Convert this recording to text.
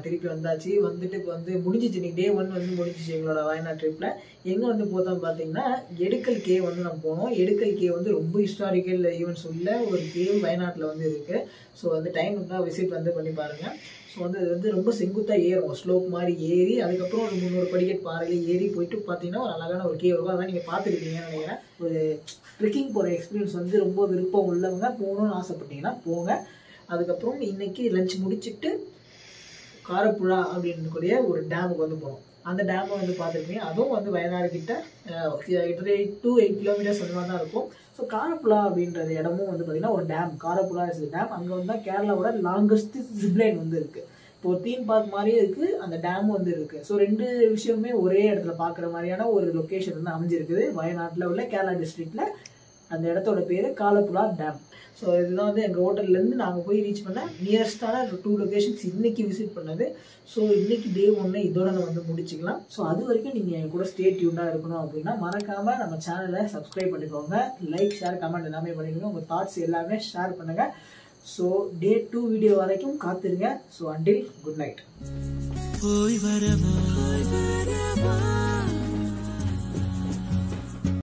திருப்பி வந்தாச்சு. வந்துட்டு இப்போ வந்து முடிஞ்சிச்சு. இன்னைக்கு டே 1 வந்து முடிஞ்சிச்சு எங்களோட வயநாடு ட்ரிப்பில். எங்கே வந்து போத்தோம் பார்த்தீங்கன்னா எடுக்கல் கேவ் வந்து நம்ம போனோம். எடுக்கல் கேவ் வந்து ரொம்ப ஹிஸ்டாரிக்கல் ஈவெண்ட்ஸ் உள்ள ஒரு கேவ் வயநாட்டில் வந்து இருக்குது. ஸோ வந்து டைம் இருந்தால் விசிட் வந்து பண்ணி பாருங்கள். ஸோ வந்து இது வந்து ரொம்ப செங்குத்தாக ஏறும், ஸ்லோப் மாதிரி ஏறி அதுக்கப்புறம் ஒரு 300 படிக்கட் பாறையில் ஏறி போயிட்டு பார்த்தீங்கன்னா ஒரு அழகான ஒரு கேவ் இருக்கும். அதான் நீங்கள் பார்த்துருப்பீங்கன்னு நினைக்கிறேன். ஒரு ட்ரெக்கிங் போகிற எக்ஸ்பீரியன்ஸ் வந்து ரொம்ப விருப்பம் உள்ளவங்க போகணுன்னு ஆசைப்பட்டீங்கன்னா போங்க. அதுக்கப்புறம் இன்னைக்கு லஞ்ச் முடிச்சுட்டு காரப்புழா அப்படின்னுக்கூடிய ஒரு டேமுக்கு வந்து போனோம். அந்த டேமை வந்து பார்த்துருப்பீங்க. அதுவும் வந்து வயநாடு கிட்ட 8 to 8 கிலோமீட்டர்ஸ் அந்த மாதிரி தான் இருக்கும். ஸோ காரப்புழா அப்படின்றது இடமும் வந்து பார்த்தீங்கன்னா ஒரு டேம், காரப்புழா இஸ் டேம். அங்கே வந்து தான் கேரளாவோட லாங்கஸ்ட் ஜிப்லைன் வந்து இருக்குது. இப்போ ஒரு தீம் பார்க் மாதிரியே இருக்குது, அந்த டேமும் வந்து இருக்குது. ஸோ 2 விஷயமே ஒரே இடத்துல பார்க்குற மாதிரியான ஒரு லொக்கேஷன் வந்து அமைஞ்சிருக்குது வயநாட்டில் உள்ள கேரளா டிஸ்ட்ரிக்டில். அந்த இடத்தோட பேர் காலப்புழா டேம். ஸோ இதுதான் வந்து எங்கள் ஹோட்டல்லேருந்து நாங்கள் போய் ரீச் பண்ண நியரஸ்டான 2 லொக்கேஷன்ஸ் இன்றைக்கி விசிட் பண்ணது. ஸோ இன்றைக்கி டே 1 இதோட நம்ம வந்து முடிச்சுக்கலாம். ஸோ அது வரைக்கும் நீங்கள் என் கூட ஸ்டே டியூனாக இருக்கணும் அப்படின்னா மறக்காமல் நம்ம சேனலை சப்ஸ்கிரைப் பண்ணிக்கோங்க. லைக், ஷேர், கமெண்ட் எல்லாமே பண்ணிக்கோங்க. உங்கள் தாட்ஸ் எல்லாமே ஷேர் பண்ணுங்கள். ஸோ டே 2 வீடியோ வரைக்கும் காத்துருங்க. So until good night.